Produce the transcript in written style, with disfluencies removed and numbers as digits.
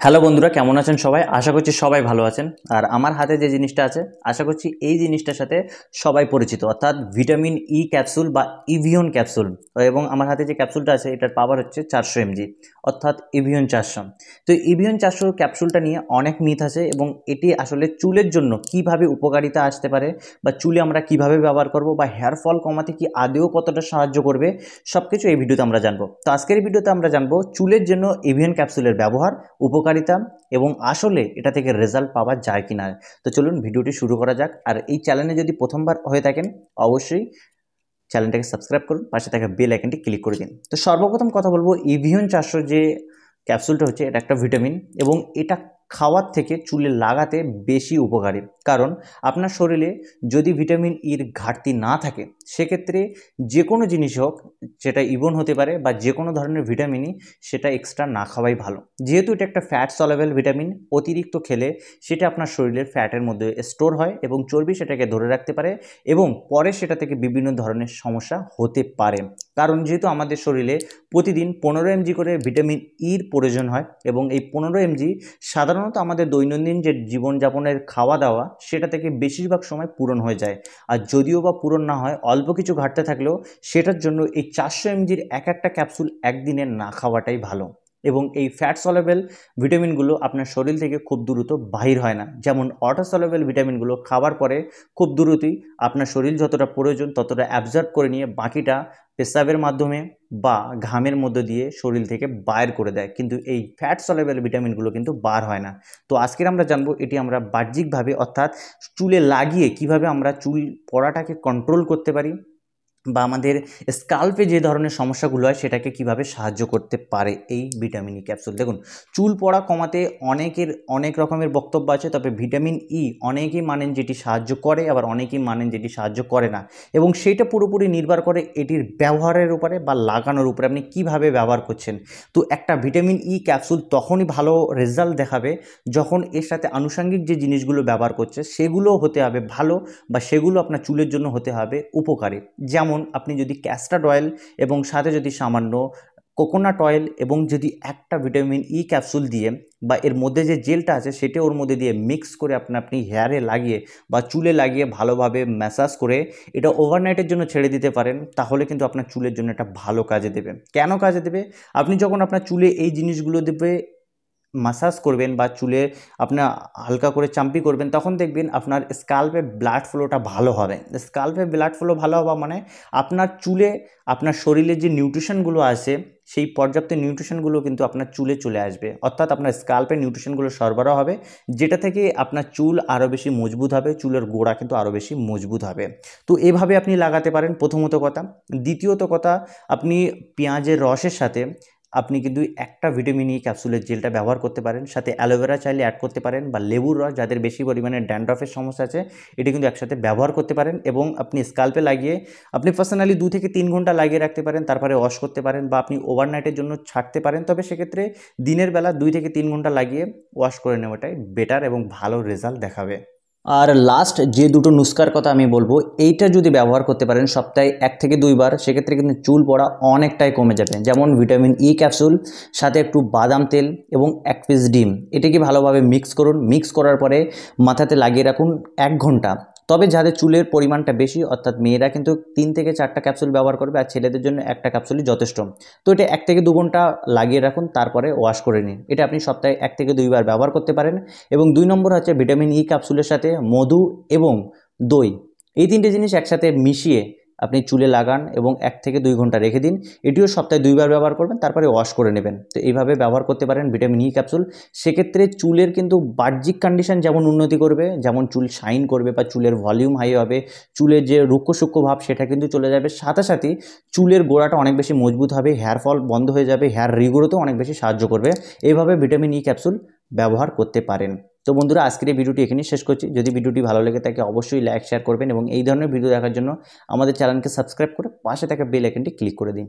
Hello বন্ধুরা, কেমন আছেন সবাই? আশা করছি সবাই ভালো আছেন। আর আমার হাতে যে জিনিসটা আছে, আশা করছি এই জিনিসটার সাথে সবাই পরিচিত, অর্থাৎ ভিটামিন ই ক্যাপসুল বা ইভিয়ন ক্যাপসুল। এবং আমার হাতে যে ক্যাপসুলটা আছে এটার পাওয়ার হচ্ছে 400 mg, অর্থাৎ ইভিয়ন 400। তো ইভিয়ন 400 ক্যাপসুলটা নিয়ে অনেক মিথ আছে এবং এটি আসলে চুলের জন্য কিভাবে উপকারিতা আসতে পারে বা চুলে আমরা কিভাবে ব্যবহার করব বা হেয়ার ফল কমাতে কি আদৌ কতটা সাহায্য করবে, সব কিছু এই ভিডিওতে আমরা জানবো। তো আজকের এই ভিডিওতে আমরা জানবো চুলের জন্য ইভিয়ন ক্যাপসুলের ব্যবহার, উপকারিতা এবং আসলে এটা থেকে রেজাল্ট পাওয়া যায় কিনা। তো চলুন ভিডিওটি শুরু করা যাক। আর এই চ্যানেলে যদি প্রথমবার হয়ে থাকেন অবশ্যই চ্যানেলটাকে সাবস্ক্রাইব করুন, পাশে থাকা বেল আইকনটি ক্লিক করে দিন। তো সর্বপ্রথম কথা বলবো, ইভিয়ন 400 যে ক্যাপসুলটা হচ্ছে এটা একটা ভিটামিন এবং এটা খাওয়ার থেকে চুলে লাগাতে বেশি উপকারী। কারণ আপনার শরীরে যদি ভিটামিন ইর ঘাটতি না থাকে সেক্ষেত্রে যে কোনো জিনিস হোক, সেটা ইবন হতে পারে বা যে কোনো ধরনের ভিটামিনই, সেটা এক্সট্রা না খাওয়াই ভালো। যেহেতু এটা একটা ফ্যাট সলেবল ভিটামিন, অতিরিক্ত খেলে সেটা আপনার শরীরের ফ্যাটের মধ্যে স্টোর হয় এবং চর্বি সেটাকে ধরে রাখতে পারে এবং পরে সেটা থেকে বিভিন্ন ধরনের সমস্যা হতে পারে। কারণ যেহেতু আমাদের শরীরে প্রতিদিন 15 mg করে ভিটামিন ইর প্রয়োজন হয় এবং এই 15 mg সাধারণত আমাদের দৈনন্দিন যে জীবনযাপনের খাওয়া দাওয়া সেটা থেকে বেশিরভাগ সময় পূরণ হয়ে যায়। আর যদিও বা পূরণ না হয়, অল্প কিছু ঘাটতে থাকলেও সেটার জন্য এই 400 mgর এক একটা ক্যাপসুল একদিনে না খাওয়াটাই ভালো। এবং এই ফ্যাট সলেবল ভিটামিনগুলো আপনার শরীর থেকে খুব দ্রুত বাহির হয় না, যেমন ওয়াটার সলেবল ভিটামিনগুলো খাওয়ার পরে খুব দ্রুতই আপনার শরীর যতটা প্রয়োজন ততটা অ্যাবজর্ব করে নিয়ে বাকিটা পেশাবের মাধ্যমে বা ঘামের মধ্যে দিয়ে শরীর থেকে বাইর করে দেয়, কিন্তু এই ফ্যাট সলেবল ভিটামিনগুলো কিন্তু বার হয় না। তো আজকের আমরা জানবো এটি আমরা বাহ্যিকভাবে অর্থাৎ চুলে লাগিয়ে কিভাবে আমরা চুল পড়াটাকে কন্ট্রোল করতে পারি বা আমাদের স্কাল্পে যে ধরনের সমস্যাগুলো হয় সেটাকে কিভাবে সাহায্য করতে পারে এই ভিটামিন ই ক্যাপসুল। দেখুন, চুল পড়া কমাতে অনেক রকমের বক্তব্য আছে, তবে ভিটামিন ই অনেকেই মানেন যেটি সাহায্য করে, আবার অনেকেই মানেন যেটি সাহায্য করে না। এবং সেটা পুরোপুরি নির্ভর করে এটির ব্যবহারের উপরে বা লাগানোর উপরে, আপনি কিভাবে ব্যবহার করছেন। তো একটা ভিটামিন ই ক্যাপসুল তখনই ভালো রেজাল্ট দেখাবে যখন এর সাথে আনুষঙ্গিক যে জিনিসগুলো ব্যবহার করছে সেগুলো হতে হবে ভালো বা সেগুলো আপনার চুলের জন্য হতে হবে উপকারী। যেমন আপনি যদি ক্যাস্টার অয়েল এবং সাথে যদি সামান্য কোকোনাট অয়েল এবং যদি একটা ভিটামিন ই ক্যাপসুল দিয়ে বা এর মধ্যে যে জেলটা আছে সেটা ওর মধ্যে দিয়ে মিক্স করে আপনি হেয়ারে লাগিয়ে বা চুলে লাগিয়ে ভালোভাবে ম্যাসাজ করে এটা ওভারনাইটের জন্য ছেড়ে দিতে পারেন, তাহলে কিন্তু আপনার চুলের জন্য এটা ভালো কাজে দেবে। কেন কাজে দেবে? আপনি যখন আপনার চুলে এই জিনিসগুলো দেবে মাসাজ করবেন বা চুলে আপনার হালকা করে চাম্পি করবেন, তখন দেখবেন আপনার স্কাল্পে ব্লাড ফ্লোটা ভালো হবে। স্কাল্পে ব্লাড ফ্লো ভালো হওয়া মানে আপনার চুলে আপনার শরীরে যে নিউট্রিশনগুলো আছে সেই পর্যাপ্ত নিউট্রিশনগুলো কিন্তু আপনার চুলে চলে আসবে, অর্থাৎ আপনার স্কাল্পে নিউট্রিশনগুলো সরবরাহ হবে, যেটা থেকে আপনার চুল আরও বেশি মজবুত হবে, চুলের গোড়া কিন্তু আরও বেশি মজবুত হবে। তো এভাবে আপনি লাগাতে পারেন, প্রথমত কথা। দ্বিতীয়ত কথা, আপনি পেঁয়াজের রসের সাথে আপনি কিন্তু একটা ভিটামিন ই ক্যাপসুলের জেলটা ব্যবহার করতে পারেন, সাথে অ্যালোভেরা চাইলে অ্যাড করতে পারেন বা লেবুর রস, যাদের বেশি পরিমাণে ড্যান্ড্রফের সমস্যা আছে এটি কিন্তু একসাথে ব্যবহার করতে পারেন এবং আপনি স্কাল্পে লাগিয়ে আপনি পার্সোনালি 2 থেকে 3 ঘন্টা লাগিয়ে রাখতে পারেন, তারপরে ওয়াশ করতে পারেন বা আপনি ওভারনাইটের জন্য ছাড়তে পারেন। তবে সেক্ষেত্রে দিনের বেলা 2 থেকে 3 ঘন্টা লাগিয়ে ওয়াশ করে নেওয়াটাই বেটার এবং ভালো রেজাল্ট দেখাবে। আর লাস্ট যে দুটো নুস্কার কথা আমি বলবো, এইটা যদি ব্যবহার করতে পারেন সপ্তাহে 1 থেকে 2 বার, সেক্ষেত্রে কিন্তু চুল পড়া অনেকটাই কমে যাবে। যেমন ভিটামিন ই ক্যাপসুল, সাথে একটু বাদাম তেল এবং 1 পিস ডিম, এটাকে ভালোভাবে মিক্স করুন। মিক্স করার পরে মাথাতে লাগিয়ে রাখুন 1 ঘন্টা। তবে যাদের চুলের পরিমাণটা বেশি, অর্থাৎ মেয়েরা কিন্তু 3 থেকে 4টা ক্যাপসুল ব্যবহার করবে আর ছেলেদের জন্য একটা ক্যাপসুলই যথেষ্ট। তো এটা 1 থেকে 2 ঘন্টা লাগিয়ে রাখুন, তারপরে ওয়াশ করে নিন। এটা আপনি সপ্তাহে 1 থেকে 2 বার ব্যবহার করতে পারেন। এবং 2 নম্বর হচ্ছে ভিটামিন ই ক্যাপসুলের সাথে মধু এবং দই, এই 3টে জিনিস একসাথে মিশিয়ে আপনি চুলে লাগান এবং 1 থেকে 2 ঘন্টা রেখে দিন। এটিও সপ্তাহে 2 বার ব্যবহার করবেন, তারপরে ওয়াশ করে নেবেন। তো এইভাবে ব্যবহার করতে পারেন ভিটামিন ই ক্যাপসুল। সেক্ষেত্রে চুলের কিন্তু বাহ্যিক কন্ডিশন যেমন উন্নতি করবে, যেমন চুল শাইন করবে বা চুলের ভলিউম হাই হবে, চুলের যে রুক্ষ সূক্ষ্ম ভাব সেটা কিন্তু চলে যাবে, সাথে সাথে চুলের গোড়াটা অনেক বেশি মজবুত হবে, হেয়ার ফল বন্ধ হয়ে যাবে, হেয়ার রিগ্রোতেও অনেক বেশি সাহায্য করবে। এইভাবে ভিটামিন ই ক্যাপসুল ব্যবহার করতে পারেন। তো বন্ধুরা, আজকের এই ভিডিওটি এখানেই শেষ করছি। যদি ভিডিওটি ভালো লেগে থাকে অবশ্যই লাইক শেয়ার করবেন এবং এই ধরনের ভিডিও দেখার জন্য আমাদের চ্যানেলকে সাবস্ক্রাইব করে পাশে থাকা বেল আইকনটি ক্লিক করে দিন।